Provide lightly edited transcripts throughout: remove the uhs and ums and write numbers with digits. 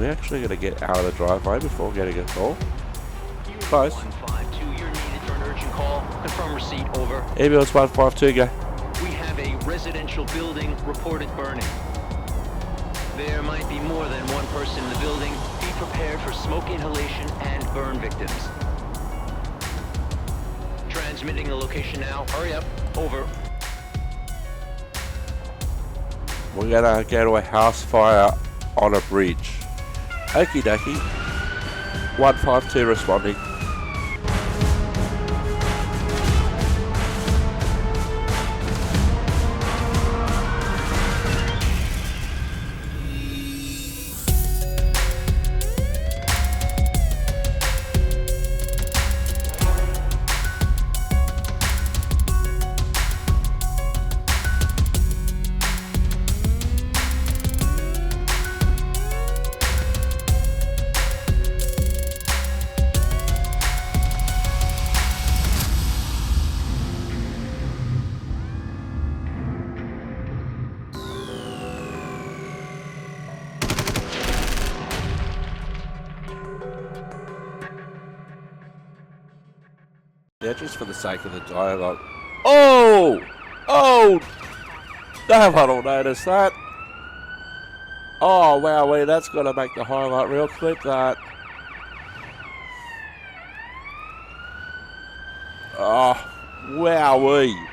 We're actually going to get out of the driveway before getting a call. Close. 152, you're needed for an urgent call. Confirm receipt, over. Ambulance 152, go. We have a residential building reported burning. There might be more than one person in the building. Be prepared for smoke inhalation and burn victims. Transmitting the location now. Hurry up. Over. We're going to go to a house fire on a bridge. Okie dokie. 152 responding. Yeah, just for the sake of the dialogue. Oh! Oh! No one will notice that. Oh, wow, that's got to make the highlight reel. Clip that. Oh, wowee.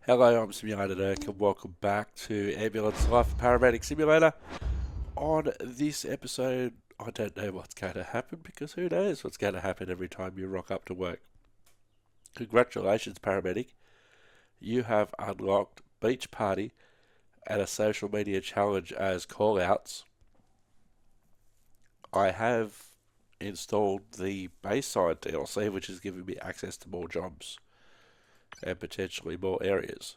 Hello, I'm Simulator Dirk and welcome back to Ambulance Life Paramedic Simulator. On this episode, I don't know what's going to happen because who knows what's going to happen every time you rock up to work. Congratulations, Paramedic. You have unlocked Beach Party and a social media challenge as callouts. I have installed the Bayside DLC, which is giving me access to more jobs and potentially more areas.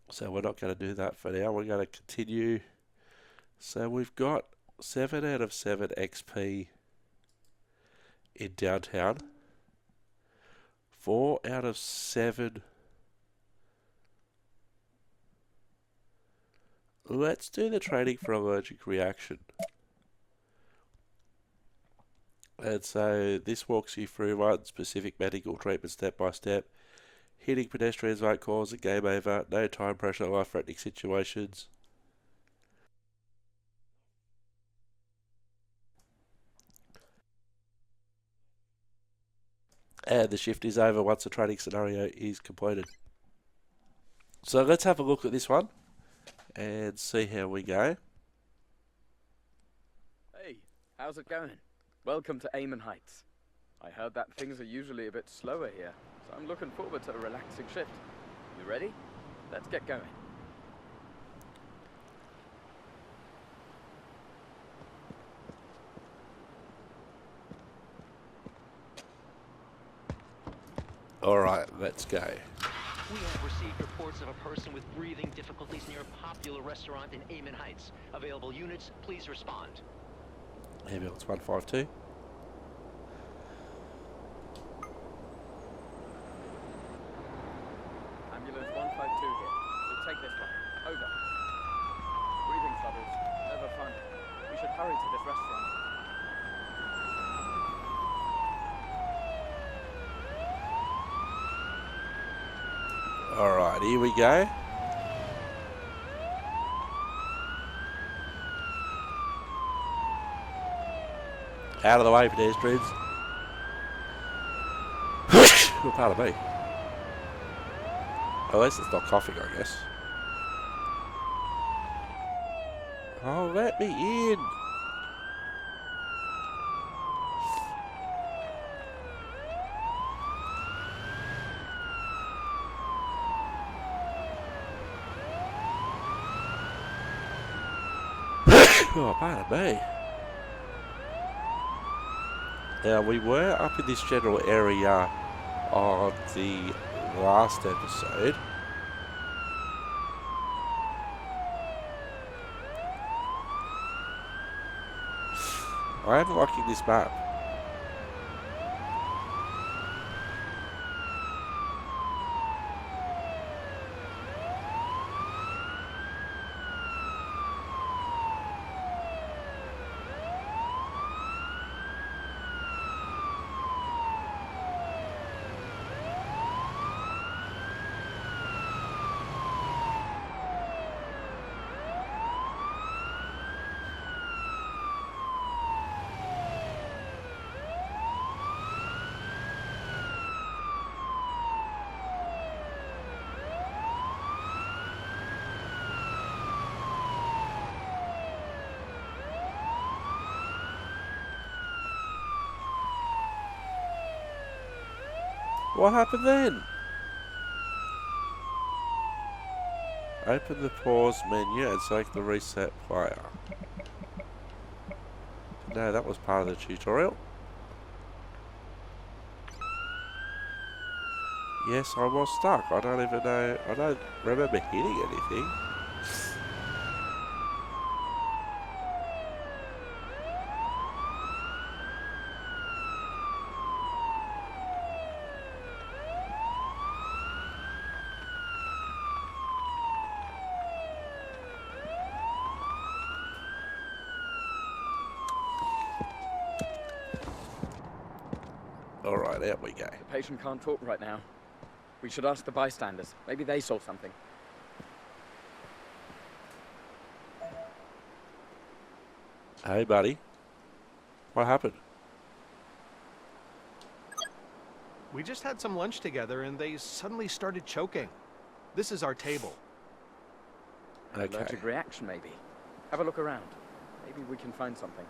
So we're not going to do that for now. We're going to continue. So we've got 7 out of 7 XP in downtown. 4 out of 7. Let's do the training for allergic reaction. And so this walks you through one specific medical treatment step by step. Hitting pedestrians won't cause a game over. No time pressure, life-threatening situations. And the shift is over once the training scenario is completed. So let's have a look at this one and see how we go. Hey, how's it going? Welcome to Amon Heights. I heard that things are usually a bit slower here, so I'm looking forward to a relaxing shift. You ready? Let's get going. Alright, let's go. We have received reports of a person with breathing difficulties near a popular restaurant in Amon Heights. Available units, please respond. Ambulance 152. Ambulance 152 here. We'll take this one. Over. Breathing troubles. Never fun. We should hurry to this restaurant. Alright, here we go. Out of the way, pedestrians. Well, pardon me. At least it's not coughing, I guess. Oh, let me in. Oh, pardon me. Now, we were up in this general area on the last episode. I am liking this map. What happened then? Open the pause menu and select the reset player. No, that was part of the tutorial. Yes, I was stuck. I don't even know. I don't remember hitting anything. Alright, there we go. The patient can't talk right now. We should ask the bystanders. Maybe they saw something. Hey, buddy. What happened? We just had some lunch together and they suddenly started choking. This is our table. Okay. Allergic reaction, maybe. Have a look around. Maybe we can find something.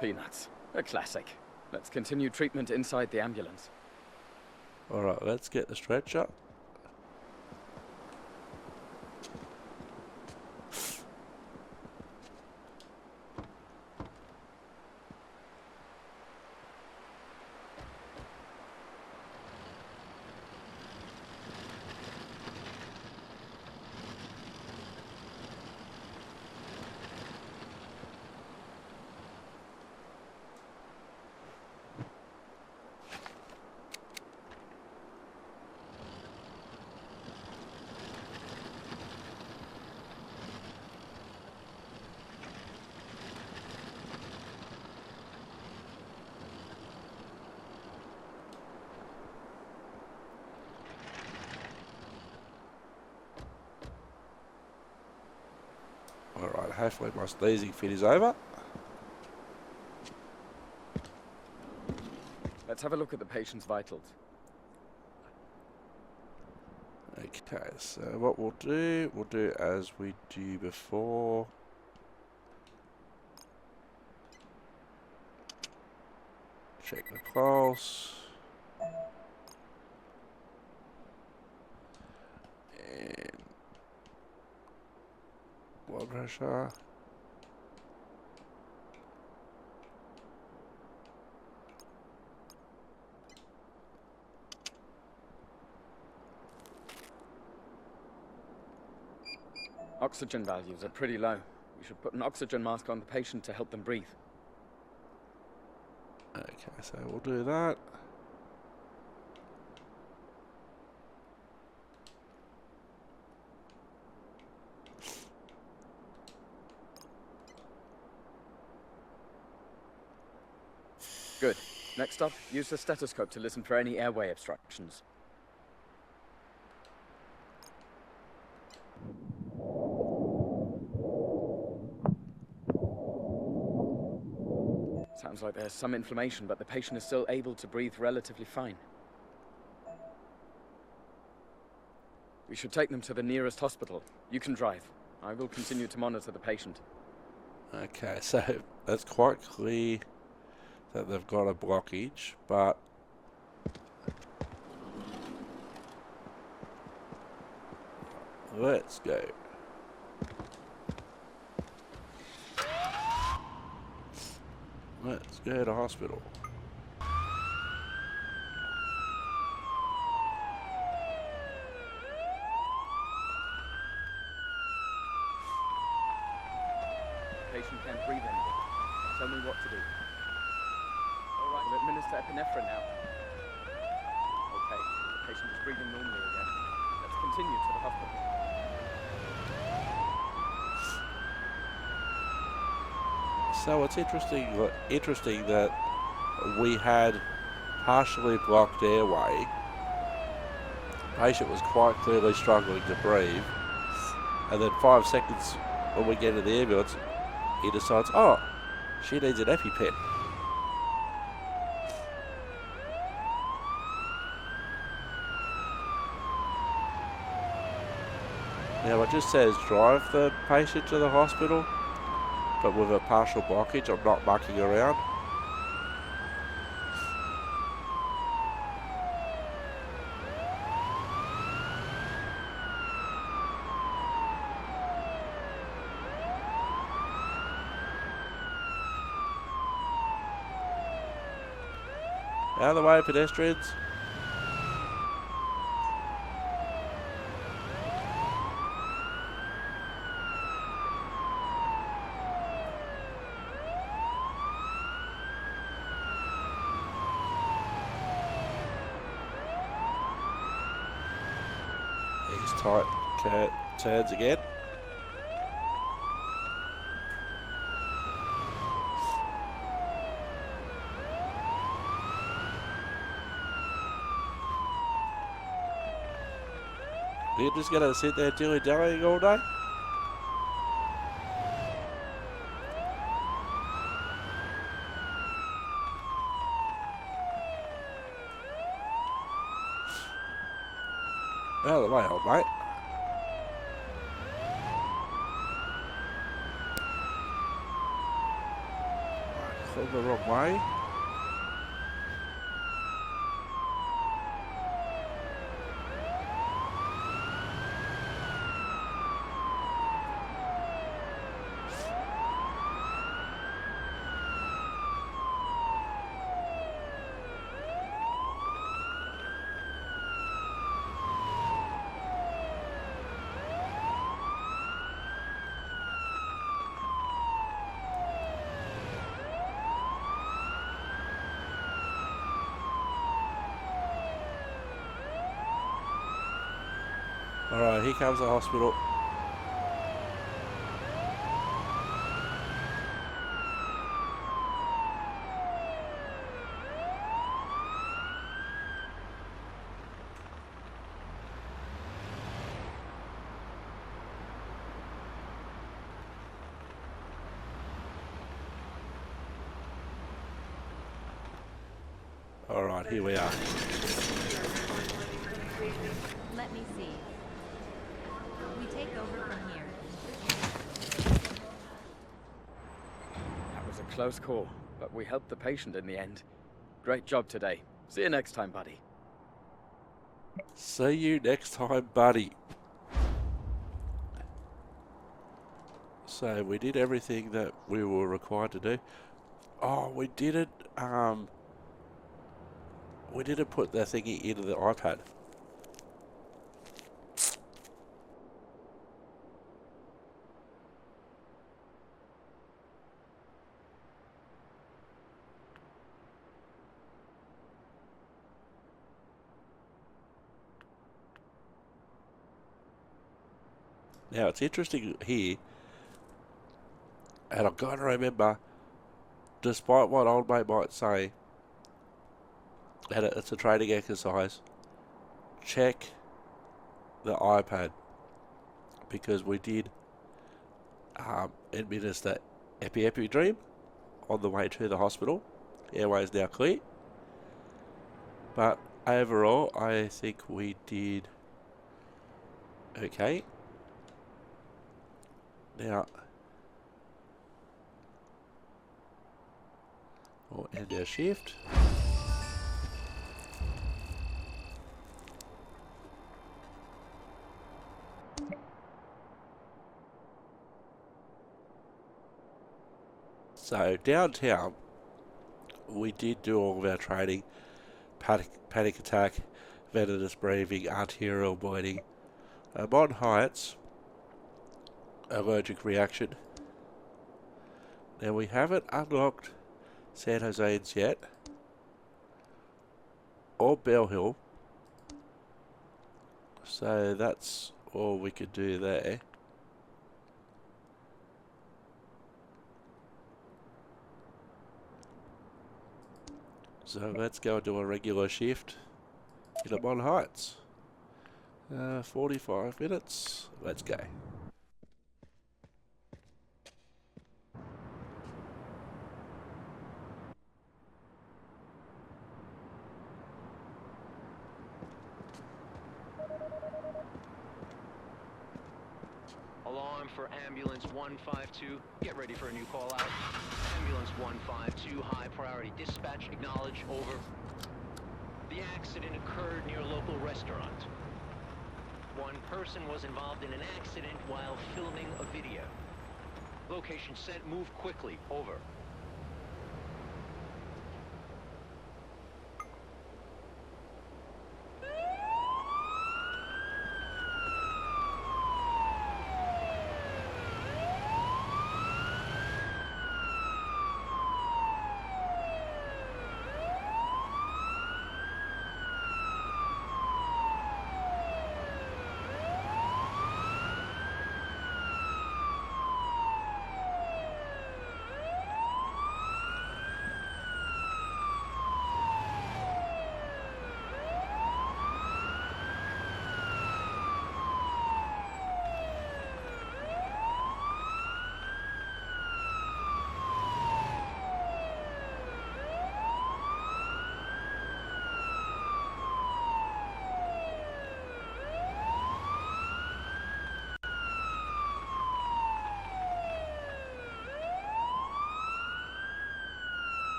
Peanuts. A classic. Let's continue treatment inside the ambulance. Alright, let's get the stretcher. Alright, hopefully my sneezing fit is over. Let's have a look at the patient's vitals. Okay, so what we'll do as we do before. Check the pulse. And blood pressure. Oxygen values are pretty low. We should put an oxygen mask on the patient to help them breathe. Okay, so we'll do that. Good. Next up, use the stethoscope to listen for any airway obstructions. Sounds like there's some inflammation, but the patient is still able to breathe relatively fine. We should take them to the nearest hospital. You can drive. I will continue to monitor the patient. Okay, so that's quite clear that they've got a blockage, but let's go. Let's go to hospital. Patient can't breathe anymore. Tell me what to do. All right, we'll administer epinephrine now. Okay, the patient is breathing normally again. Let's continue to the hospital. So it's interesting that we had partially blocked airway. Patient was quite clearly struggling to breathe, and then 5 seconds when we get to the ambulance, he decides, oh, she needs an EpiPen. Now it just says drive the patient to the hospital, but with a partial blockage. I'm not mucking around. Out of the way, pedestrians. These tight turns again. You're just gonna sit there dilly-dallying all day? Out of the way, old mate. Gone the wrong way. Alright, here comes the hospital. Alright, here we are. Let me see. We take over from here. That was a close call, but we helped the patient in the end. Great job today. See you next time, buddy. See you next time, buddy. So we did everything that we were required to do. Oh, we didn't put the thingy into the iPad. Now it's interesting here, and I've got to remember, despite what old mate might say, and it's a training exercise, check the iPad, because we did administer Epi Dream on the way to the hospital. Airway is now clear, but overall I think we did okay. Now Or end our shift. So downtown, we did do all of our training, panic attack, venous breathing, arterial bleeding. On heights, allergic reaction. Now we haven't unlocked San Jose's yet, or Bell Hill, so that's all we could do there. So let's go and do a regular shift in Amon Heights. 45 minutes. Let's go. Alarm for ambulance 152. Get ready for a new call out. Ambulance 152, high priority dispatch. Acknowledge, over. The accident occurred near a local restaurant. One person was involved in an accident while filming a video. Location set, move quickly, over.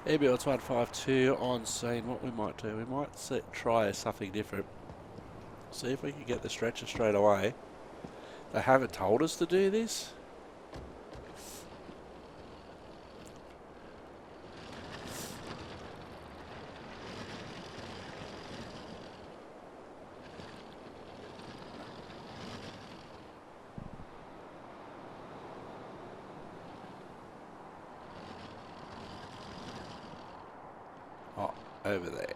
Ambulance 152 on scene. What we might do, we might try something different. See if we can get the stretcher straight away. They haven't told us to do this. Oh, over there.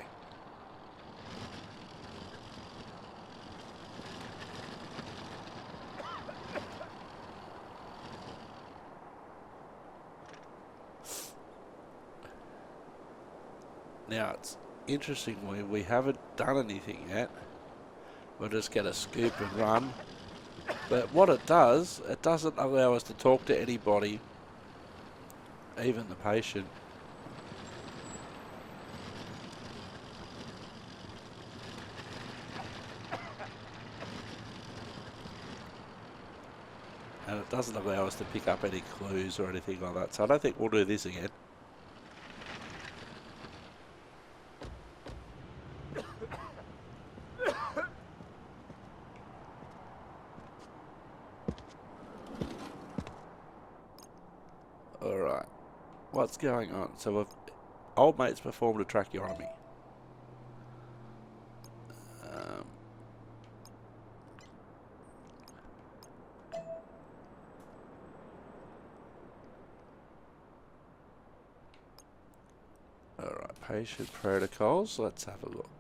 Now, it's interestingly, we haven't done anything yet. We'll just get a scoop and run. But what it does, it doesn't allow us to talk to anybody, even the patient. And it doesn't allow us to pick up any clues or anything like that. So I don't think we'll do this again. Alright. What's going on? So old mate's performed a tracheotomy. Alright, patient protocols. Let's have a look.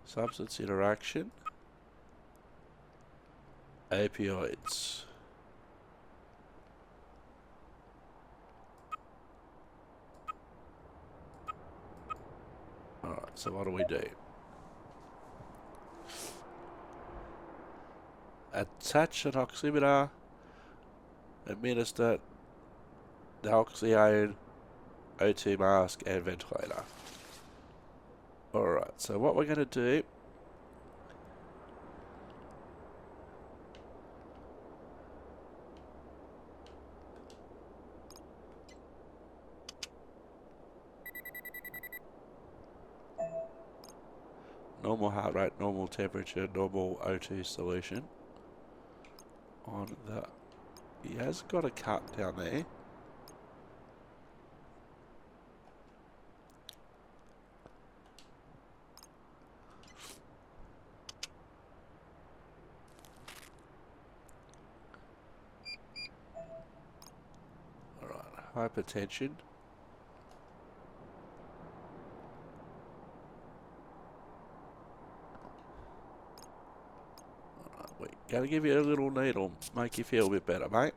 Substance interaction. Opioids. Alright, so what do we do? Attach an oximeter, administer the oxygen, O2 mask and ventilator. Alright, so what we're going to do, normal heart rate, normal temperature, normal O2 solution on the, he has got a cut down there. Alright, hypertension. Gotta give you a little needle, make you feel a bit better, mate.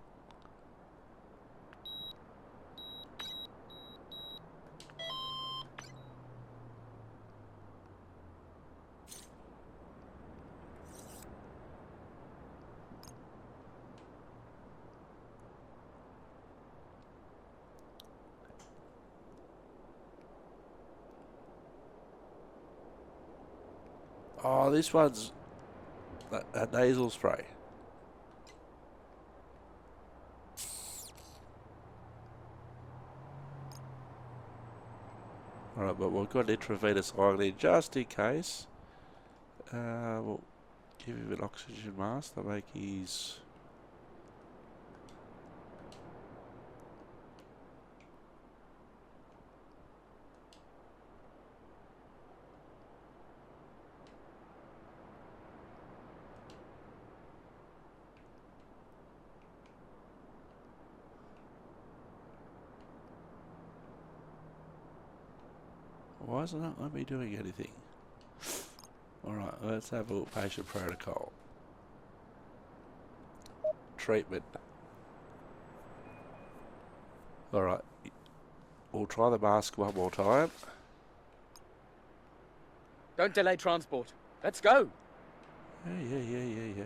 Oh, this one's a nasal spray. Alright, but we've got intravenous oxygen just in case. We'll give him an oxygen mask to make his... Why isn't that let me doing anything? Alright, let's have a look. Patient protocol. Treatment. Alright, we'll try the mask one more time. Don't delay transport. Let's go. Yeah.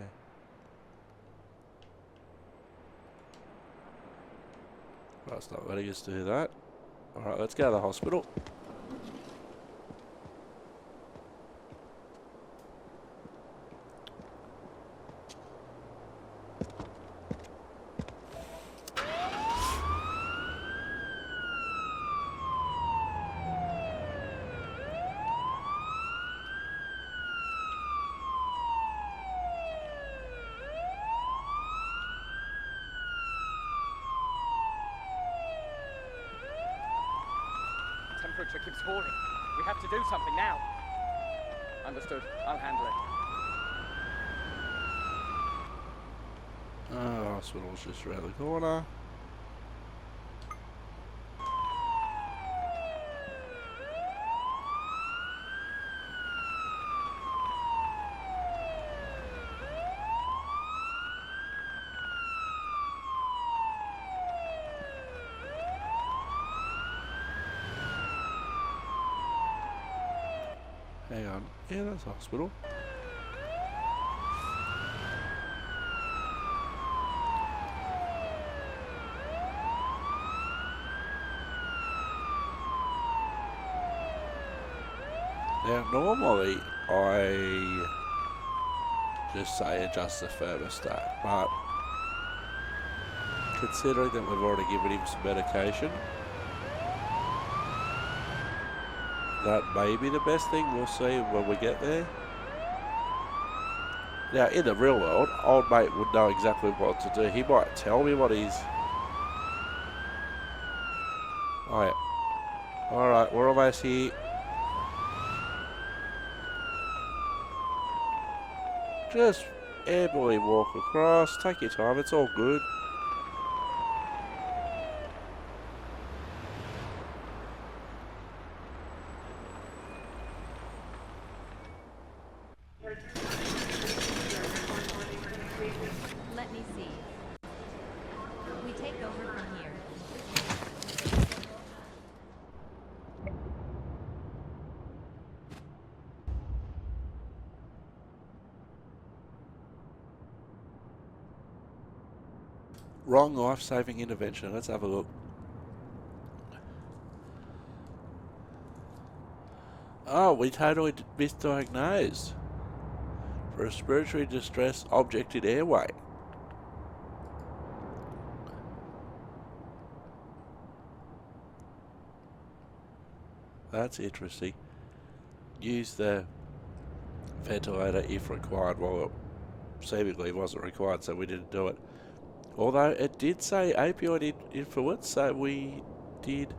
Right, it's not letting us do that. Alright, let's go to the hospital. Temperature keeps falling. We have to do something now. Understood. I'll handle it. Hospital's just around the corner. Hang on. Yeah, that's hospital. Now, normally I just say adjust the thermostat, but considering that we've already given him some medication, that may be the best thing. We'll see when we get there. Now, in the real world, old mate would know exactly what to do. He might tell me what he's... Oh, yeah. Alright, we're almost here. Just airborne walk across. Take your time. It's all good. see. We take over from here. Wrong life-saving intervention. Let's have a look. Oh, we totally misdiagnosed. Respiratory distress, object in airway. That's interesting. Use the ventilator if required. Well, it seemingly wasn't required, so we didn't do it. Although it did say opioid influence, so we did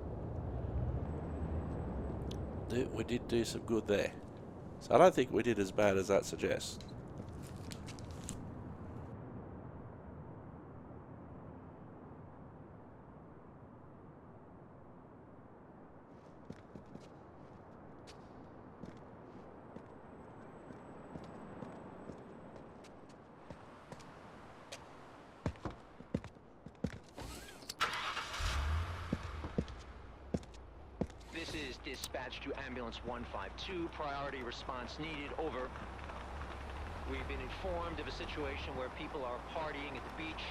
do some good there. So I don't think we did as bad as that suggests. This is dispatch to ambulance 152. Priority response needed. Over. We've been informed of a situation where people are partying at the beach.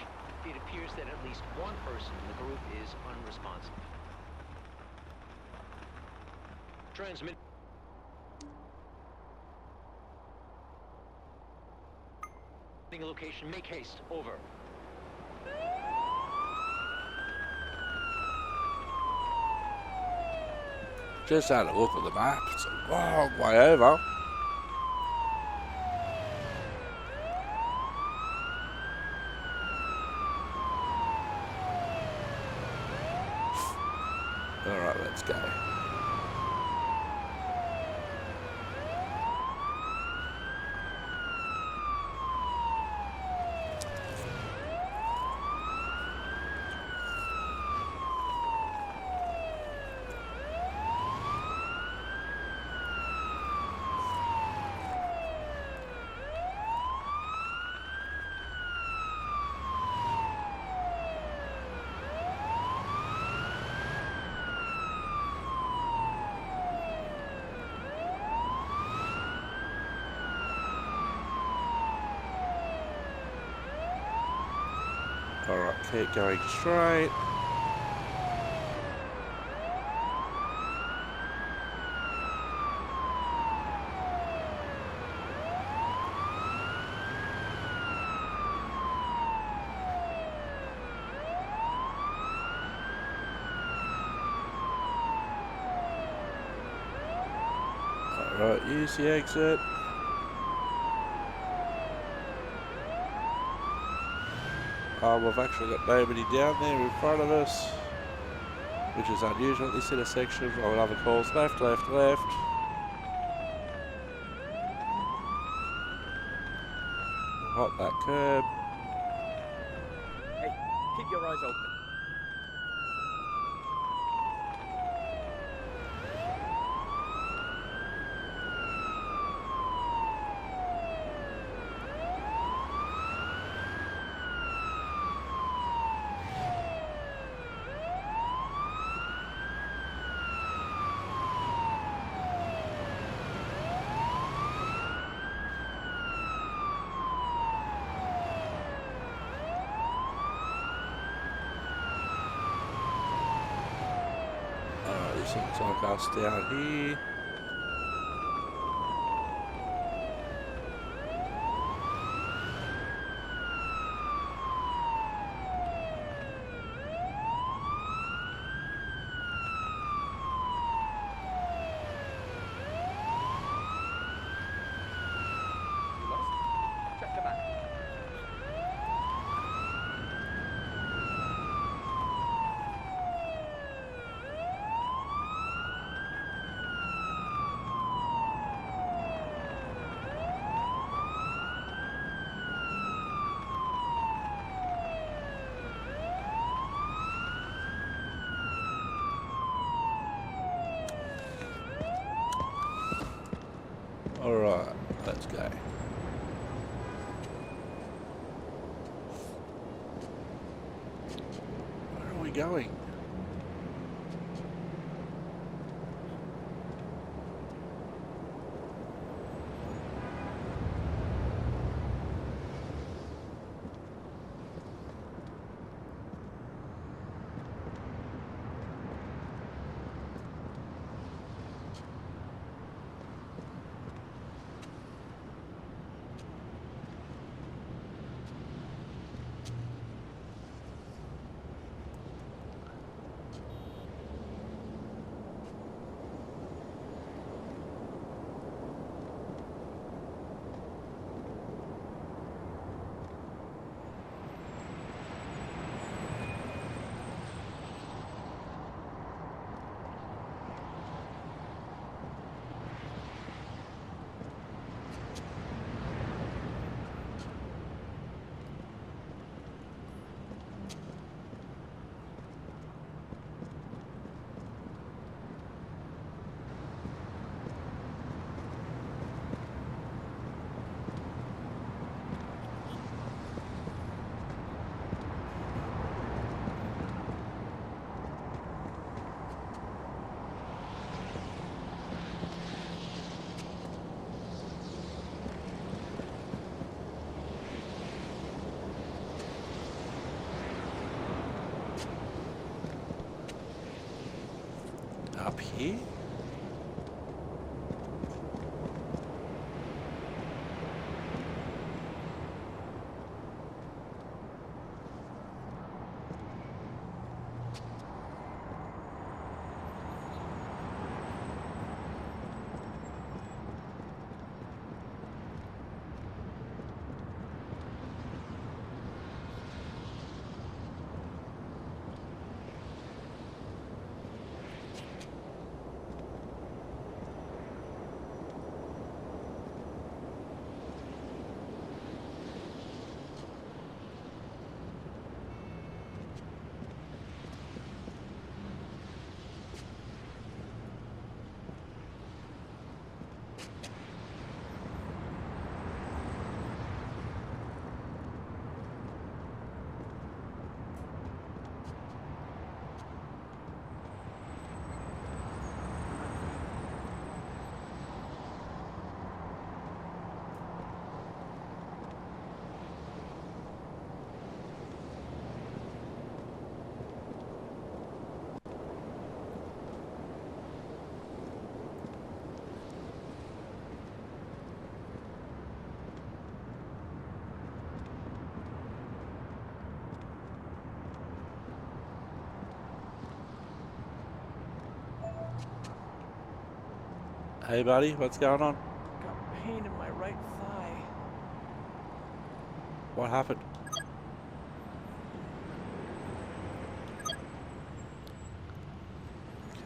It appears that at least one person in the group is unresponsive. Transmit. Location. Make haste. Over. Just had a look at the map. It's a long way over. Alright, let's go. Alright, keep going straight. Alright, use the exit. We've actually got nobody down there in front of us, which is unusual at this intersection. I will have a calls left, left, left. Hop that curb. Hey, keep your eyes open. This looks like us down here. You lost? Check the map. Alright, let's go. going? Up here? Hey buddy, what's going on? Got pain in my right thigh. What happened?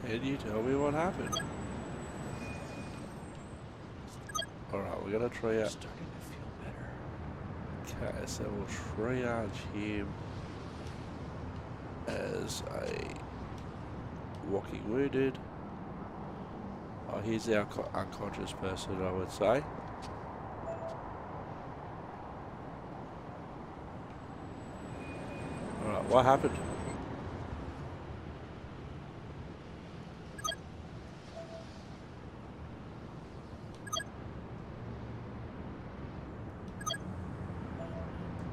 Can you tell me what happened? Alright, we're gonna try out. Starting to feel better. Okay, so we'll triage him as a walking wounded. Oh, he's the unconscious person, I would say. Alright, what happened?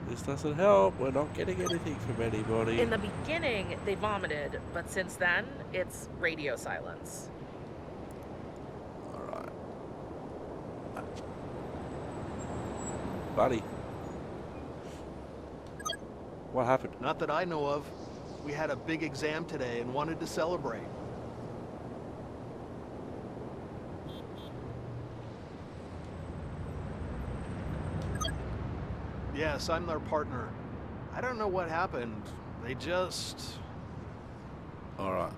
This doesn't help. We're not getting anything from anybody. In the beginning, they vomited, but since then, it's radio silence. Alright. Buddy. What happened? Not that I know of. We had a big exam today and wanted to celebrate. Yes, I'm their partner. I don't know what happened. They just... Alright.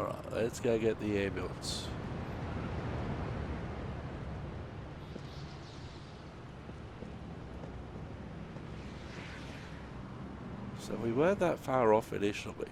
Alright, let's go get the ambulance. So we weren't that far off initially.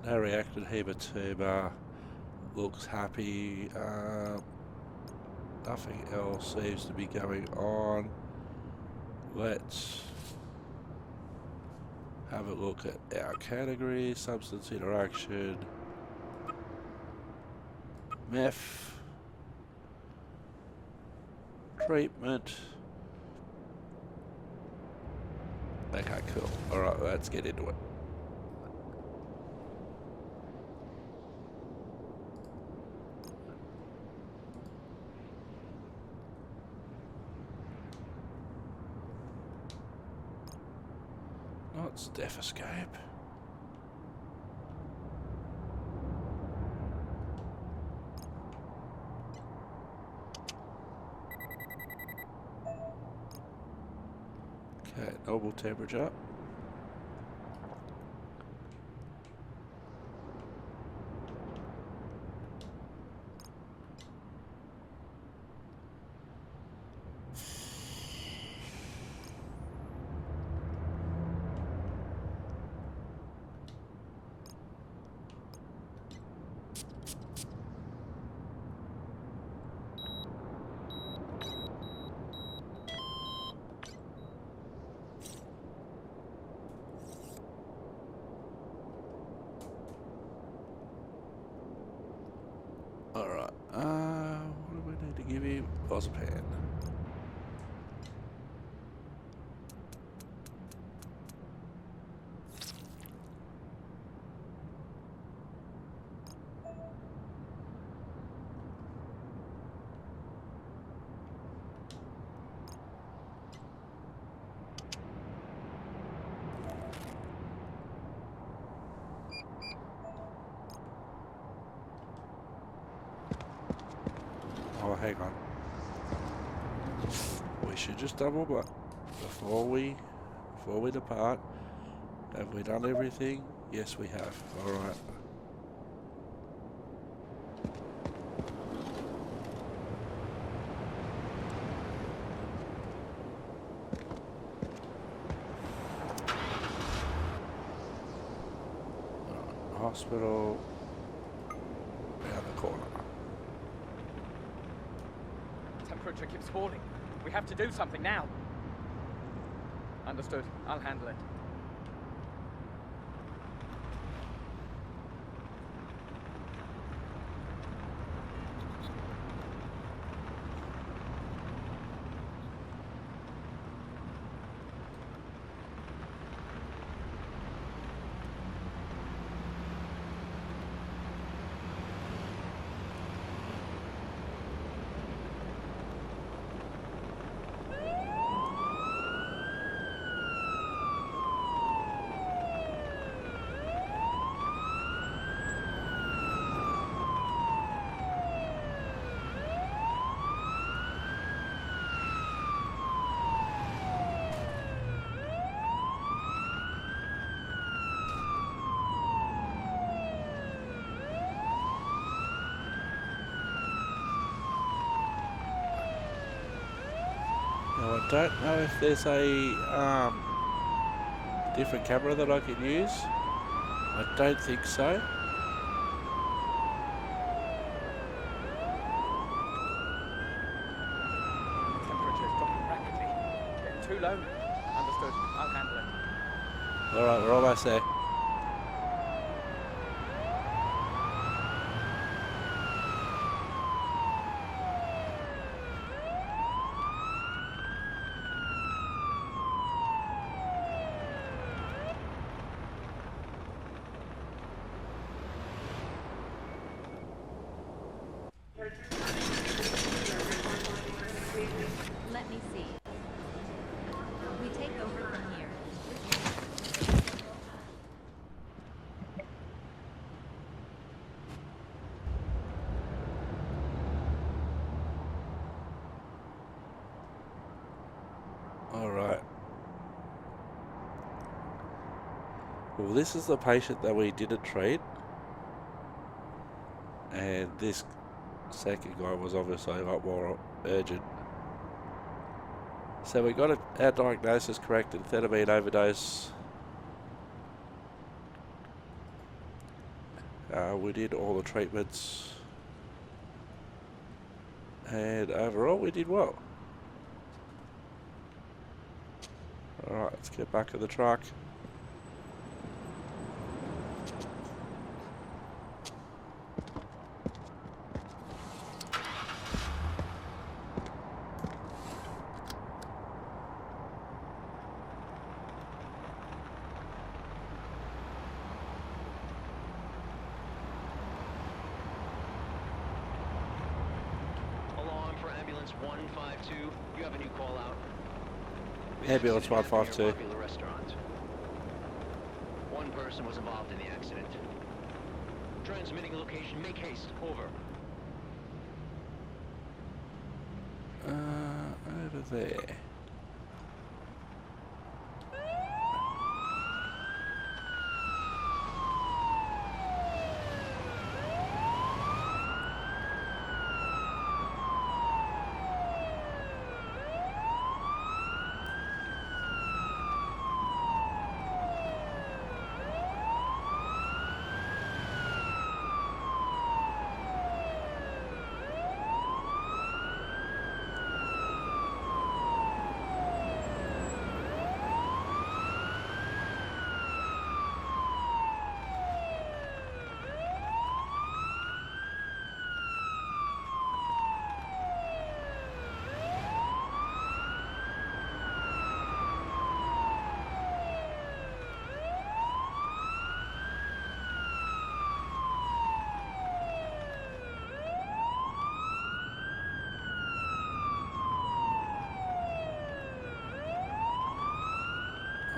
No reacted hematoma. Looks happy. Nothing else seems to be going on. Let's have a look at our category. Substance interaction. Meth. Treatment. Okay, cool. Alright, let's get into it. Not stethoscope. Okay, normal temperature. Alright, what do we need to give you? Clozapam. Oh, hang on. We should just double but before we depart. Have we done everything? Yes, we have. Alright. Hospital around the corner. Temperature keeps falling. We have to do something now. Understood. I'll handle it. Now I don't know if there's a different camera that I can use. I don't think so. Temperature is dropping rapidly. Getting too low. Understood. I'll handle it. Alright, we're almost there. Let me see. We take over from here. Alright. Well, this is the patient that we didn't treat. And this second guy was obviously a lot more urgent. So we got our diagnosis correct, amphetamine overdose. We did all the treatments, and overall we did well. Alright, let's get back in the truck. Alarm for ambulance 152. You have a new call out. Ambulance 152. Popular restaurant. One person was involved in the accident. Transmitting location. Make haste. Over. Over there.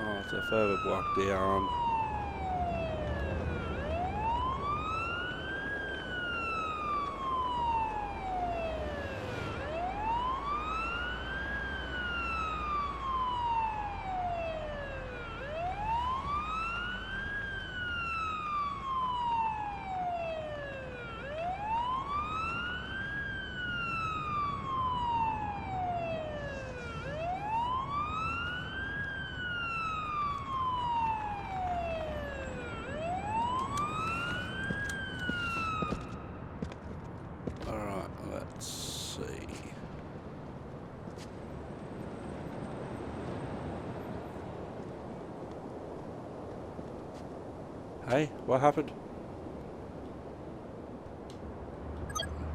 Oh, it's a further block down. Alright, let's see. Hey, what happened?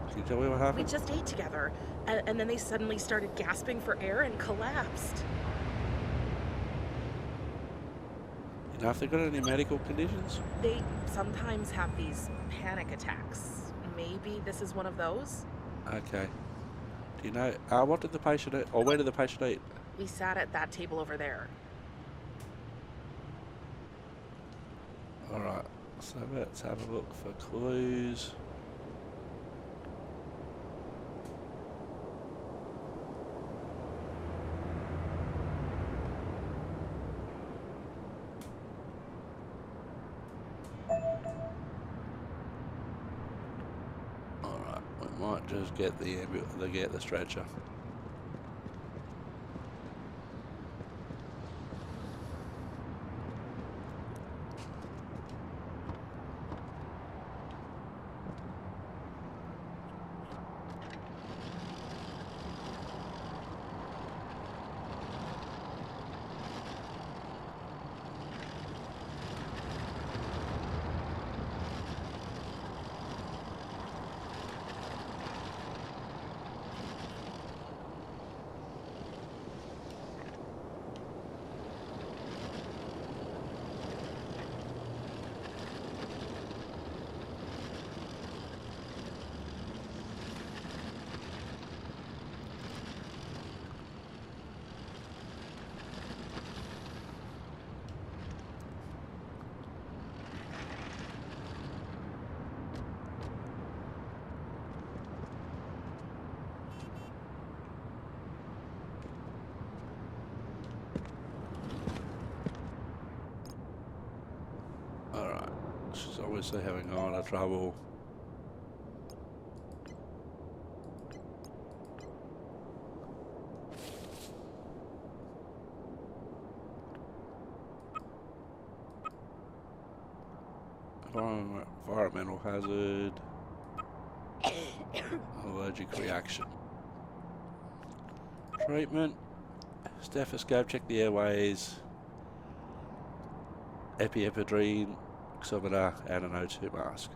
Can you tell me what We happened? just ate together, and then they suddenly started gasping for air and collapsed. You know if they've got any medical conditions? They sometimes have these panic attacks. Maybe this is one of those? Okay. Do you know, what did the patient eat, or where did the patient eat? We sat at that table over there. Alright, so let's have a look for clues. Alright, we might just get the stretcher. Alright, she's obviously having a lot of trouble. Environmental hazard. Allergic reaction. Treatment. Stethoscope, check the airways. Epiepidrine, oximeter, and an O2 mask.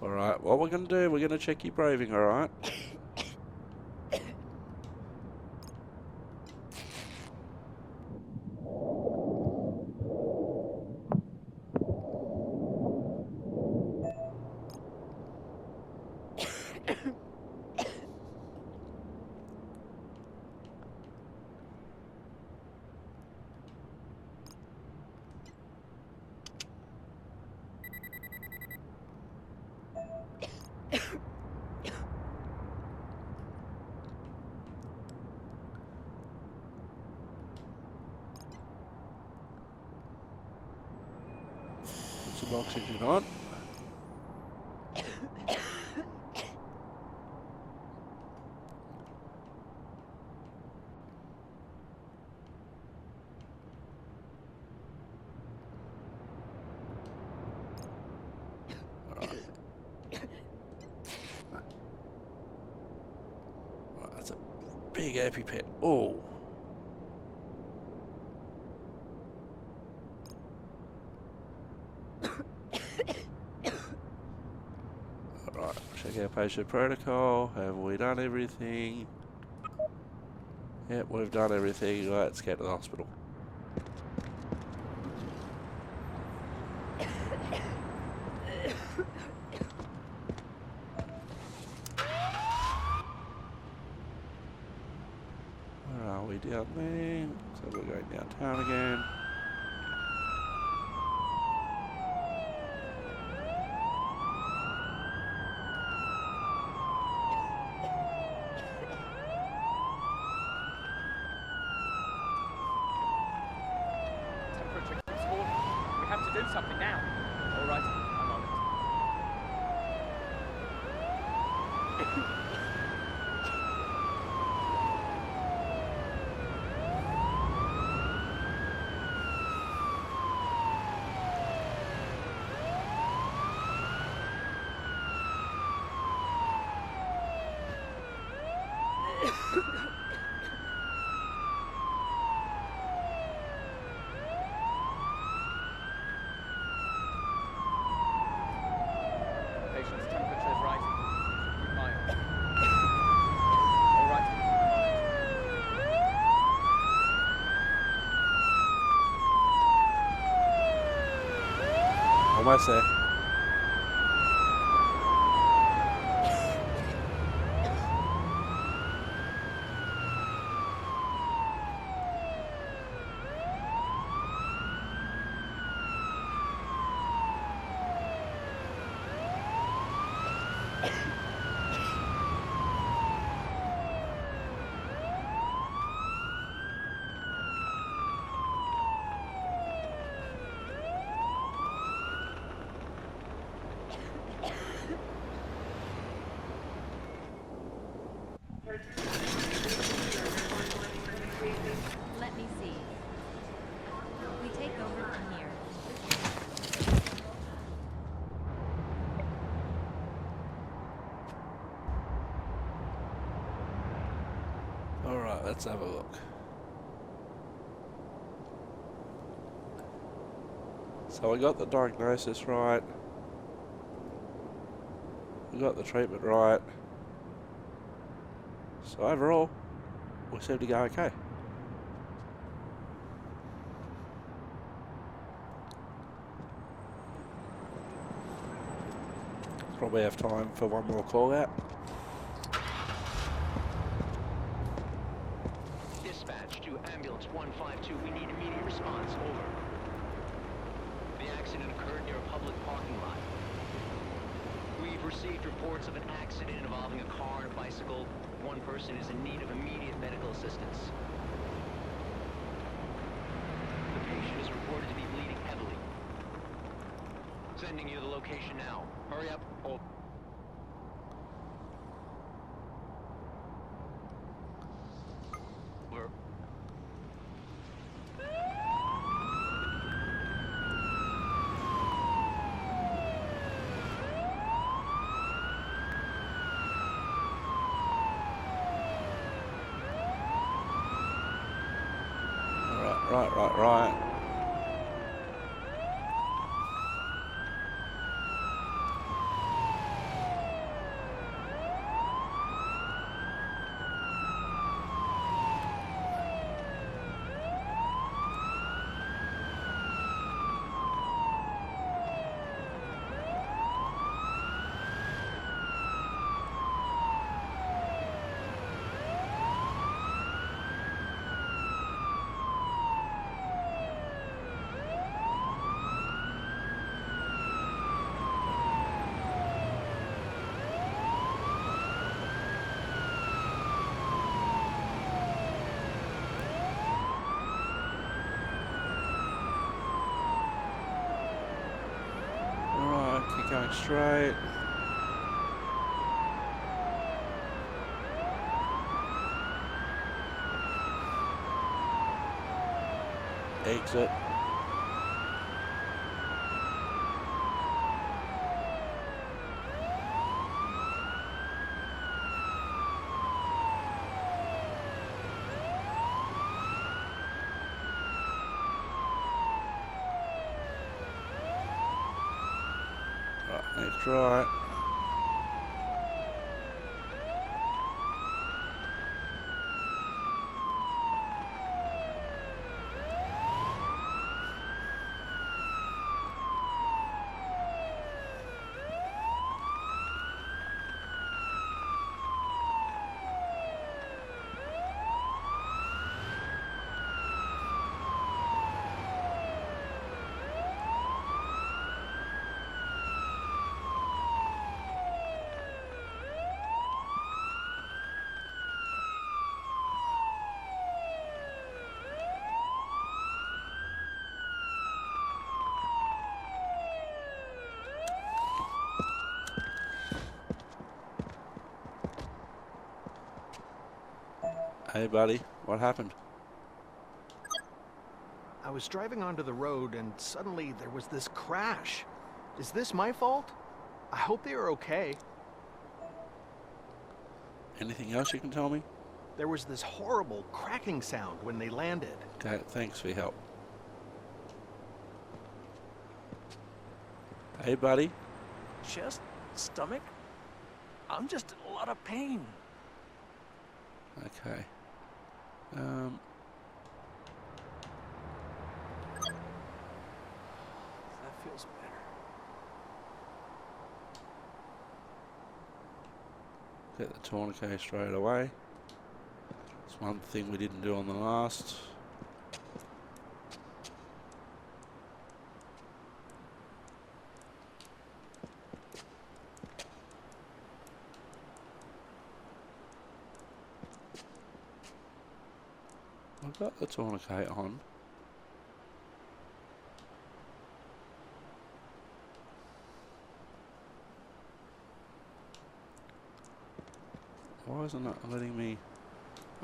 Alright, what we're going to do, we're going to check your breathing, alright? Put some oxygen on. That's a big EpiPen. Oh. Alright, check our patient protocol. Have we done everything? Yep, we've done everything. Let's get to the hospital. Where are we down there? So we're going downtown again. Temperature keeps falling. We have to do something now. All right, I'm on it. Patient's temperature is rising. Keep my eye. All right, I'm on it. Almost there. Let me see. We take over from here. Alright, let's have a look. So we got the diagnosis right. We got the treatment right. So overall, we seem to go okay. Probably have time for one more call out. Dispatch to ambulance 152. We need immediate response. Over. The accident occurred near a public parking lot. We've received reports of an accident involving a car and a bicycle. One person is in need of immediate medical assistance. The patient is reported to be bleeding heavily. Sending you the location now. Hurry up. Oh. We're... Right. Alright, keep going straight. Exit. Right, next right. Hey buddy, what happened? I was driving onto the road and suddenly there was this crash. Is this my fault? I hope they are okay. Anything else you can tell me? There was this horrible cracking sound when they landed. Okay, thanks for your help. Hey buddy. Chest, stomach. I'm just in a lot of pain. Okay. That feels better. Get the tourniquet straight away. It's one thing we didn't do on the last. I've got the tourniquet on. Why isn't it letting me?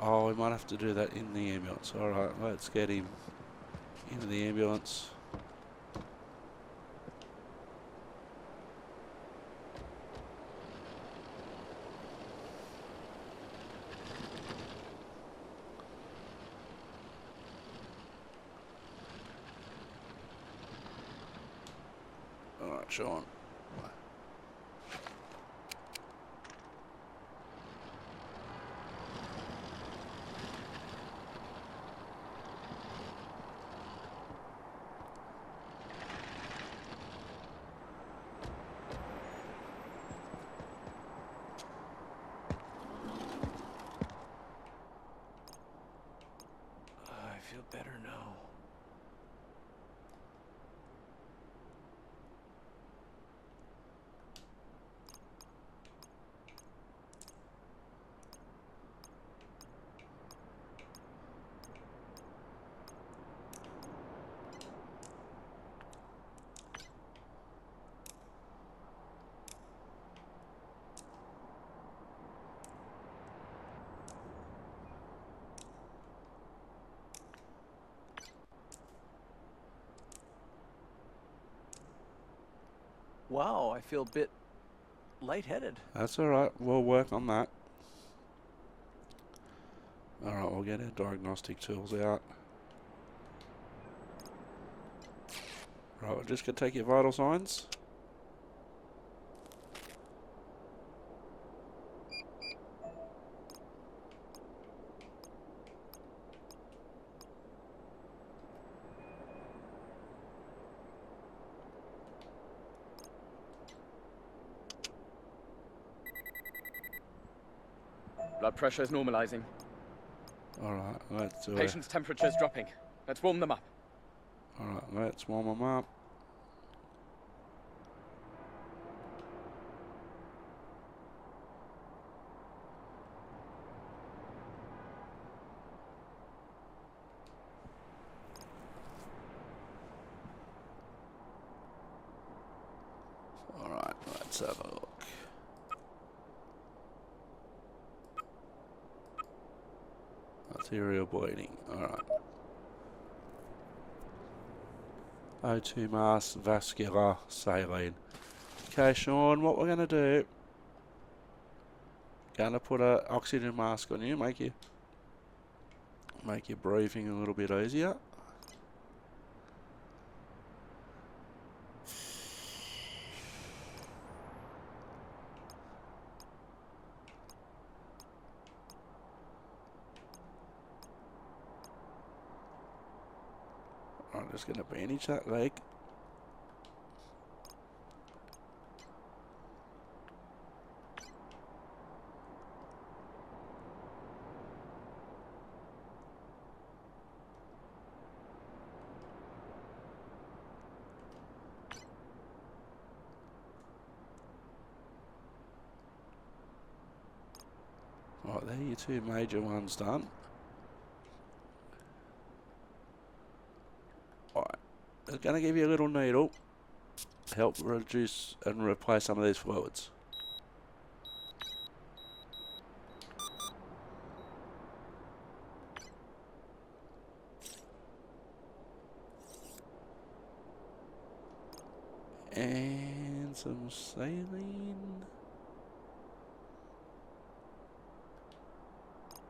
Oh, we might have to do that in the ambulance. Alright, let's get him into the ambulance. Alright, Sean. I feel better now. Wow, I feel a bit lightheaded. That's alright, we'll work on that. Alright, we'll get our diagnostic tools out. Right, we're just going to take your vital signs. Blood pressure is normalizing. Alright, let's do it. Patient's temperature is dropping. Let's warm them up. Alright, let's warm them up. Alright, let's have a look. Arterial bleeding, alright. O2 mask, vascular, saline. Okay, Sean, what we're going to do, going to put a oxygen mask on you, make your breathing a little bit easier. I'm just going to bandage that leg. Right, there are your two major ones done. Alright, I'm going to give you a little needle to help reduce and replace some of these fluids. And some saline.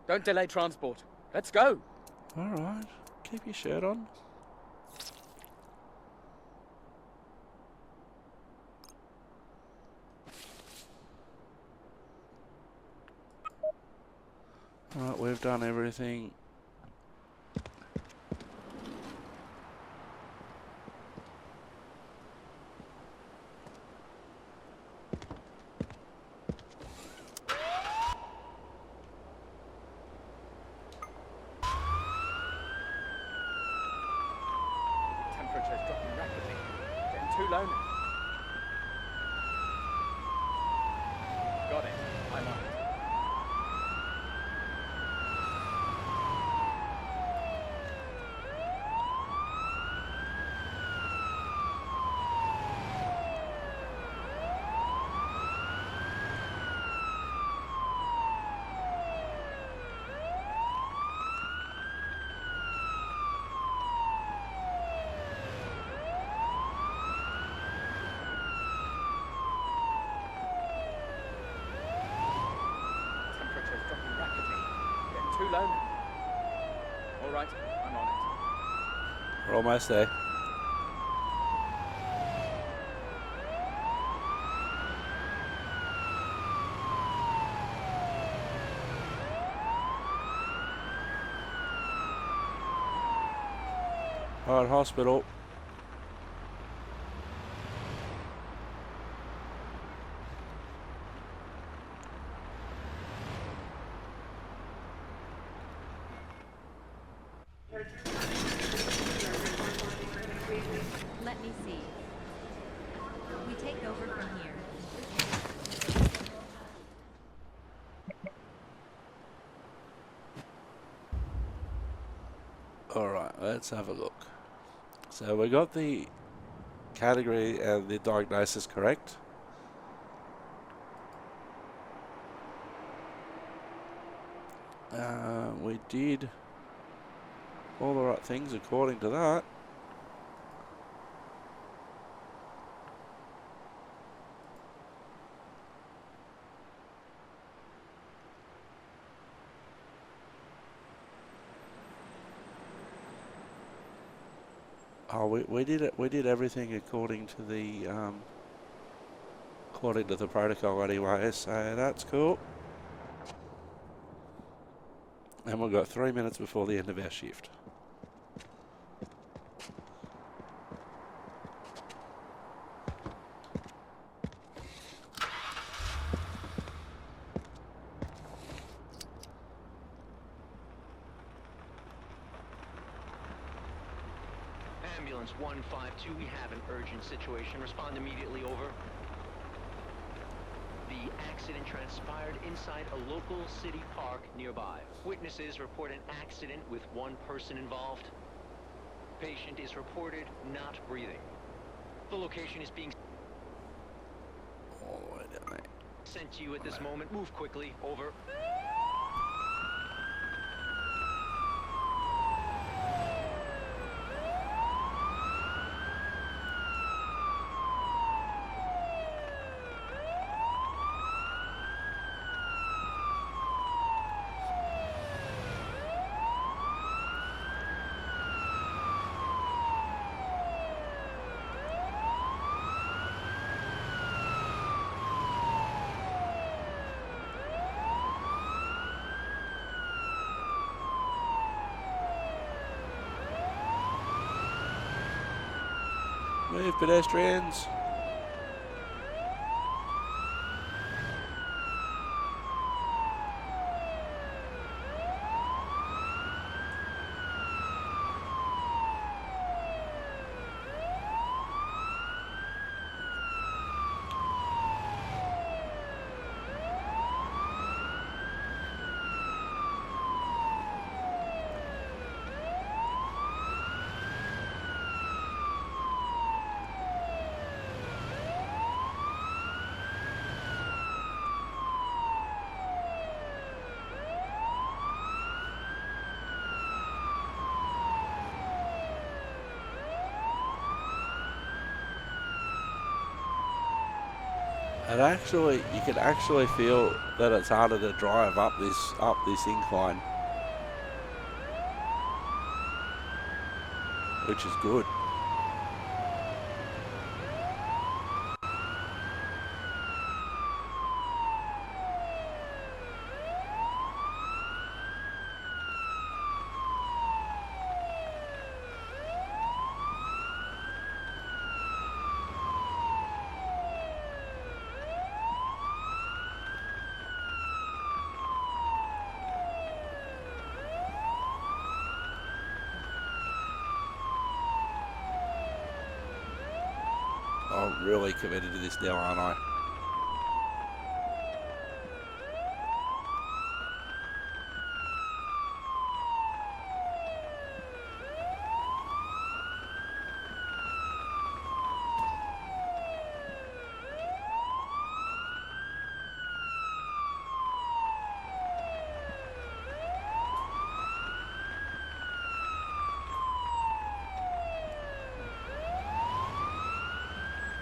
Don't delay transport. Let's go. Alright, keep your shirt on. Alright, we've done everything. Temperature is dropping rapidly. Getting too low now. Got it. I'm on it. Temperature is dropping rapidly. Getting too low now. All right, I'm on it. We're almost there. Alright, hospital. Let me see. We take over from here. Alright, let's have a look. So we got the category and the diagnosis correct. We did all the right things according to that. Oh, we did it. We did everything according to the protocol anyway. So that's cool. And we've got 3 minutes before the end of our shift. Ambulance 152, we have an urgent situation. Respond immediately, over. The accident transpired inside a local city park nearby. Witnesses report an accident with one person involved. Patient is reported not breathing. The location is being Oh, sent to you at this moment. Move quickly, over. Move, pedestrians. And actually, you can actually feel that it's harder to drive up this incline, which is good. I'm really committed to this now, aren't I?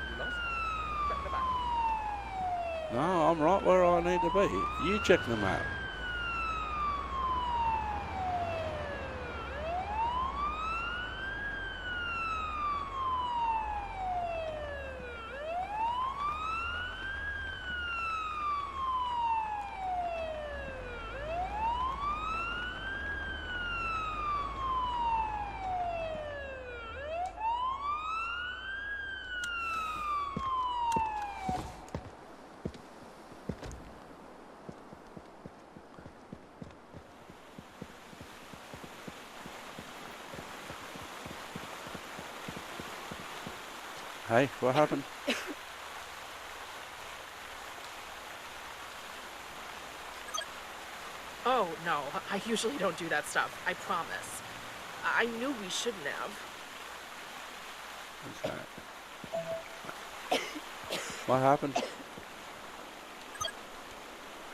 You lost? Check the back. No, I'm right where I need to be. You check the map. Hey, what happened? Oh, no, I usually don't do that stuff. I promise. I knew we shouldn't have. Okay. What happened?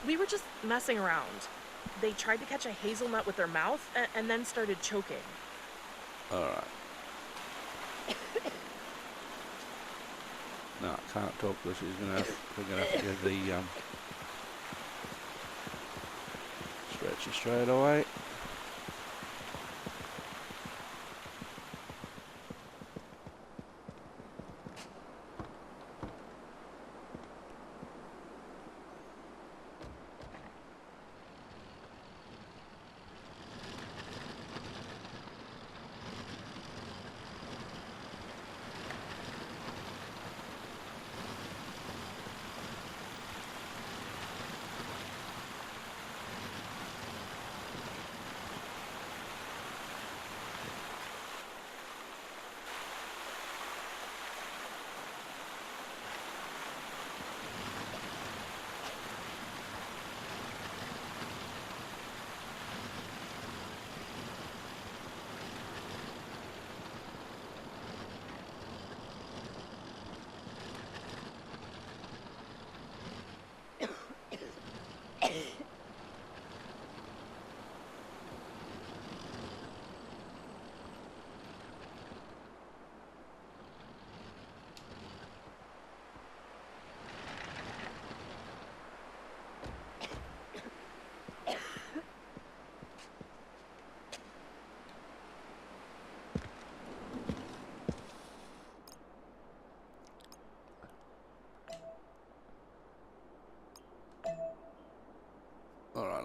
We were just messing around. They tried to catch a hazelnut with their mouth and then started choking. Alright. No, I can't talk because we're gonna have to give the stretcher straight away.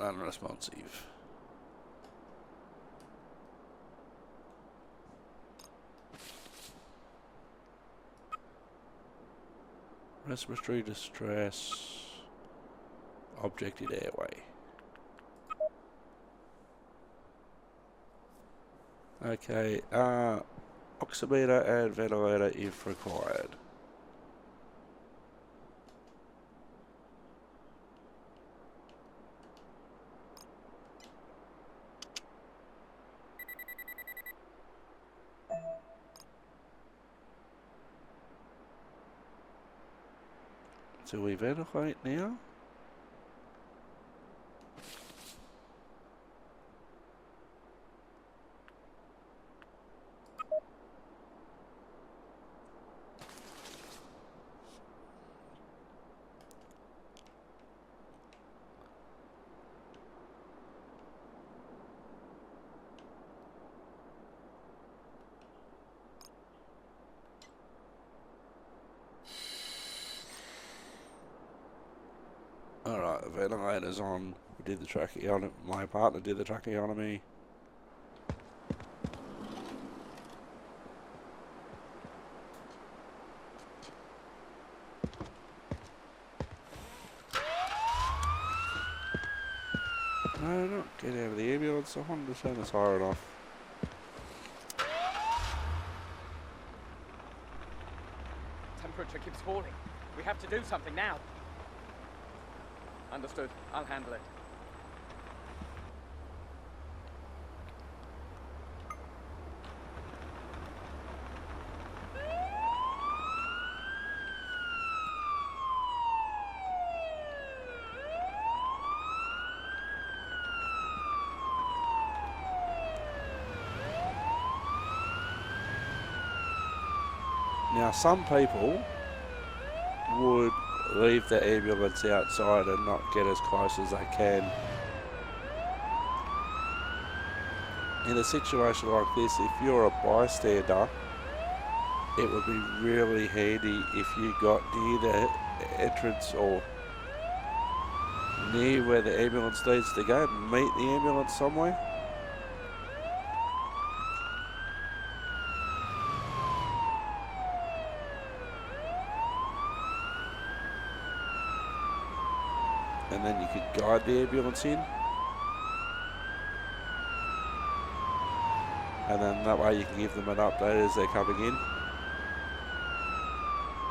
unresponsive. Respiratory distress. Object in airway. Okay, oximeter and ventilator if required. Do we ventilate now? Alright, the ventilator's on. We did the tracheotomy. My partner did the tracheotomy. No, not get out of the ambulance. I wanted to turn the siren off. Temperature keeps falling. We have to do something now. Understood. I'll handle it. Now, some people would leave the ambulance outside and not get as close as they can. In a situation like this, if you're a bystander, it would be really handy if you got near the entrance or near where the ambulance needs to go, meet the ambulance somewhere. And then you could guide the ambulance in. And then that way you can give them an update as they're coming in.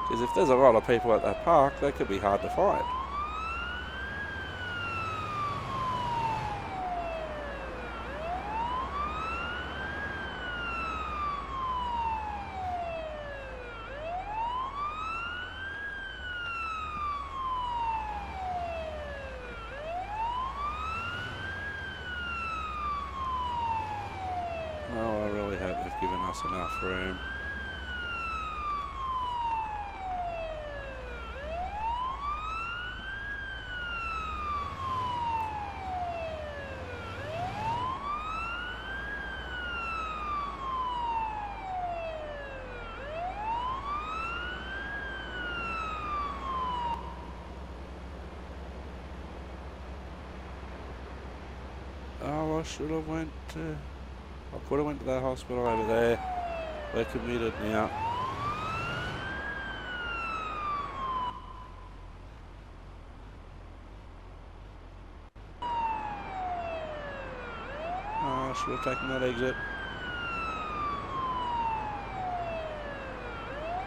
Because if there's a lot of people at that park, that could be hard to find. Oh, I really hope they've given us enough room. Oh, I should have went to... I could have went to that hospital over there. They're committed now. Oh, I should have taken that exit.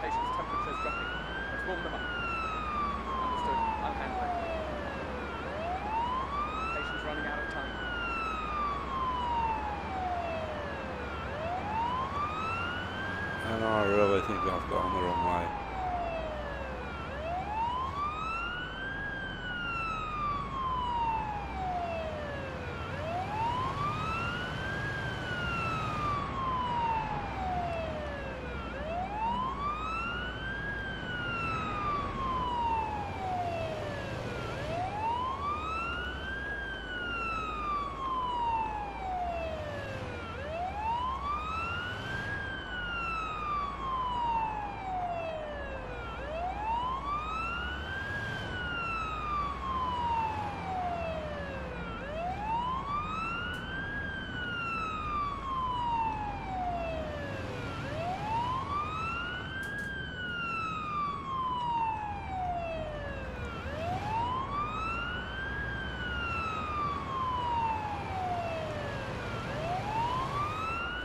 Patient's temperature's dropping. Let's warm them up. Understood. I'll handle it. Patient's running out of time. And I really think I've gone the wrong way.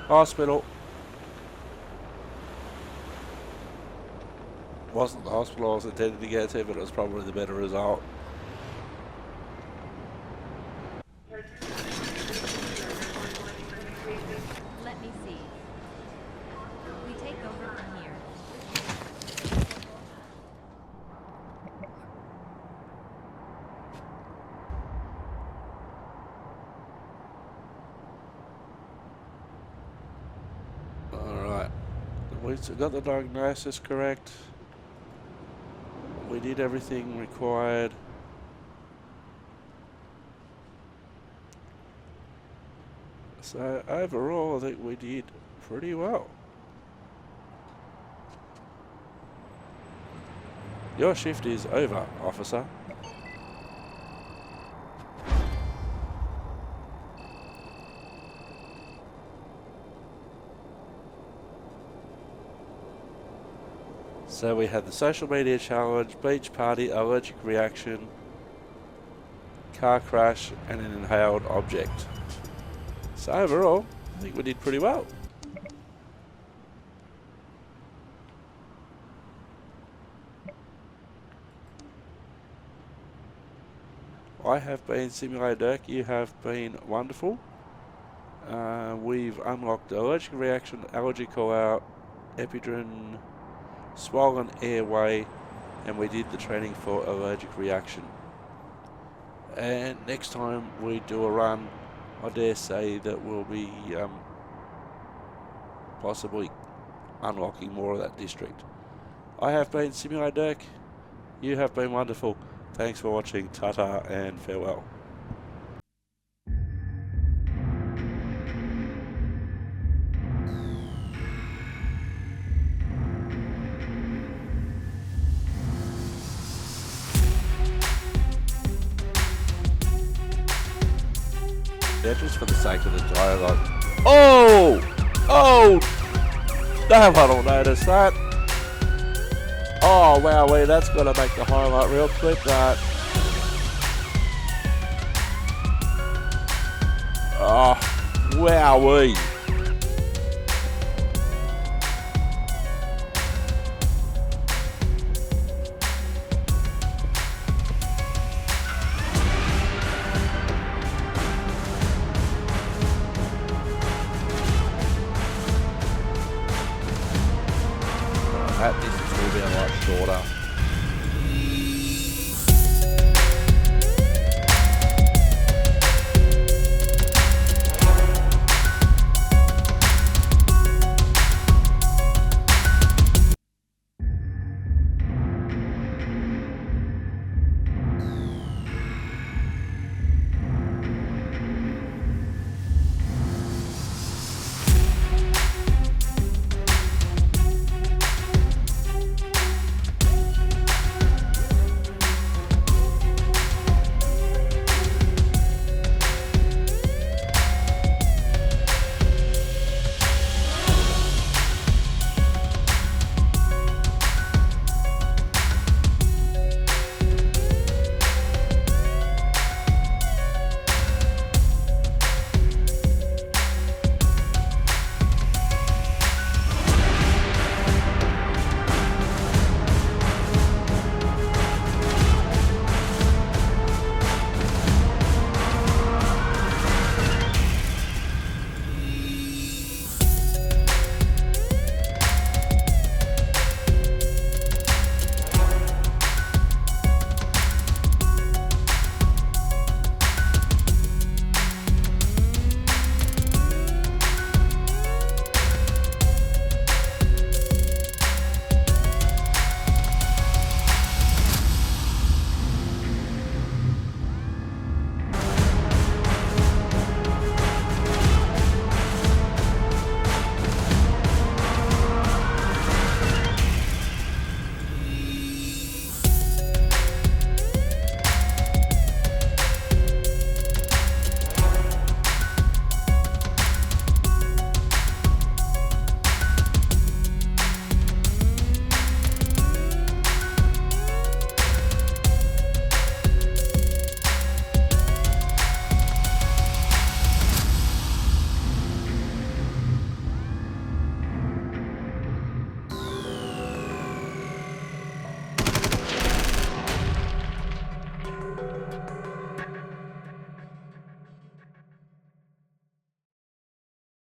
Hospital. Wasn't the hospital I was intending to go to, but it was probably the better result. Let me see. We take over from here. Alright. We got the diagnosis correct. We did everything required. So overall, I think we did pretty well. Your shift is over, officer. So we had the social media challenge, beach party, allergic reaction, car crash, and an inhaled object. So overall, I think we did pretty well. I have been Simulator Dirk, you have been wonderful. We've unlocked allergic reaction, allergy call out, epidural, swollen airway, and we did the training for allergic reaction. And next time we do a run, I dare say that we'll be possibly unlocking more of that district. I have been Simulator Dirk, you have been wonderful. Thanks for watching, ta-ta and farewell. Yeah, just for the sake of the dialogue. Oh! Oh! No one will notice that. Oh, wowee, that's got to make the highlight reel. Clip that. Oh, wowee.